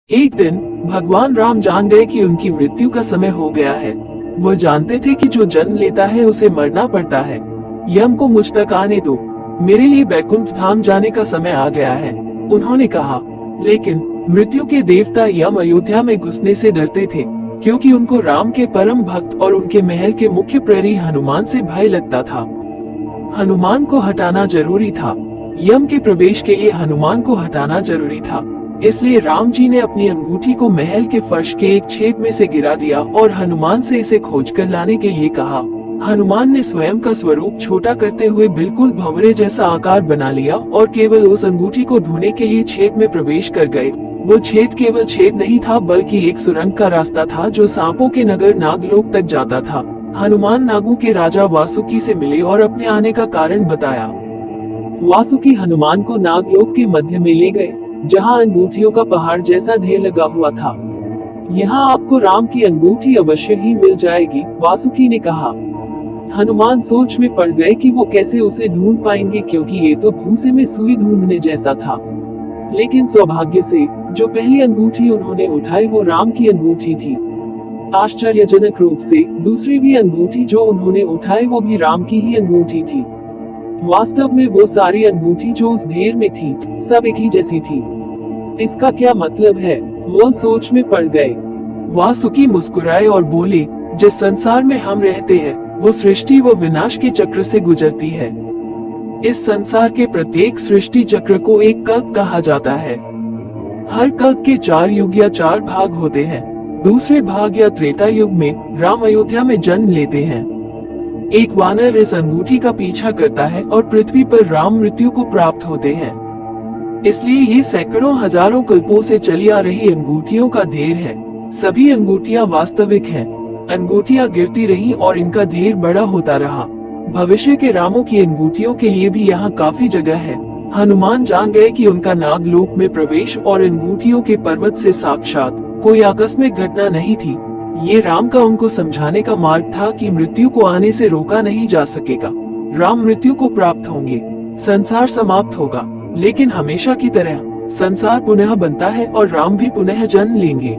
एक दिन भगवान राम जान गए कि उनकी मृत्यु का समय हो गया है। वो जानते थे कि जो जन्म लेता है उसे मरना पड़ता है। यम को मुझ तक आने दो, मेरे लिए बैकुंठ धाम जाने का समय आ गया है, उन्होंने कहा। लेकिन मृत्यु के देवता यम अयोध्या में घुसने से डरते थे, क्योंकि उनको राम के परम भक्त और उनके महल के मुख्य प्रहरी हनुमान से भय लगता था। हनुमान को हटाना जरूरी था। यम के प्रवेश के लिए हनुमान को हटाना जरूरी था। इसलिए राम जी ने अपनी अंगूठी को महल के फर्श के एक छेद में से गिरा दिया और हनुमान से इसे खोज कर लाने के लिए कहा। हनुमान ने स्वयं का स्वरूप छोटा करते हुए बिल्कुल भंवरे जैसा आकार बना लिया और केवल उस अंगूठी को ढूंढने के लिए छेद में प्रवेश कर गए। वो छेद केवल छेद नहीं था, बल्कि एक सुरंग का रास्ता था जो सांपों के नगर नागलोक तक जाता था। हनुमान नागों के राजा वासुकी से मिले और अपने आने का कारण बताया। वासुकी हनुमान को नागलोक के मध्य में ले गए, जहां अंगूठियों का पहाड़ जैसा ढेर लगा हुआ था। यहाँ आपको राम की अंगूठी अवश्य ही मिल जाएगी, वासुकी ने कहा। हनुमान सोच में पड़ गए कि वो कैसे उसे ढूंढ पाएंगे, क्योंकि ये तो भूसे में सुई ढूंढने जैसा था। लेकिन सौभाग्य से जो पहली अंगूठी उन्होंने उठाई वो राम की अंगूठी थी। आश्चर्यजनक रूप से दूसरी भी अंगूठी जो उन्होंने उठाई वो भी राम की ही अंगूठी थी। वास्तव में वो सारी अंगूठी जो उस ढेर में थी, सब एक ही जैसी थी। इसका क्या मतलब है, वो सोच में पड़ गए। वासुकी मुस्कुराए और बोले, जिस संसार में हम रहते हैं, वो सृष्टि व विनाश के चक्र से गुजरती है। इस संसार के प्रत्येक सृष्टि चक्र को एक कल्प कहा जाता है। हर कल्प के 4 युग या 4 भाग होते हैं। दूसरे भाग या त्रेता युग में राम अयोध्या में जन्म लेते हैं। एक वानर इस अंगूठी का पीछा करता है और पृथ्वी पर राम मृत्यु को प्राप्त होते हैं। इसलिए ये सैकड़ों हजारों कल्पों से चली आ रही अंगूठियों का ढेर है। सभी अंगूठियां वास्तविक हैं। अंगूठियां गिरती रही और इनका ढेर बड़ा होता रहा। भविष्य के रामों की अंगूठियों के लिए भी यहाँ काफी जगह है। हनुमान जान गए कि उनका नागलोक में प्रवेश और अंगूठियों के पर्वत से साक्षात कोई आकस्मिक घटना नहीं थी। ये राम का उनको समझाने का मार्ग था कि मृत्यु को आने से रोका नहीं जा सकेगा। राम मृत्यु को प्राप्त होंगे, संसार समाप्त होगा, लेकिन हमेशा की तरह संसार पुनः बनता है और राम भी पुनः जन्म लेंगे।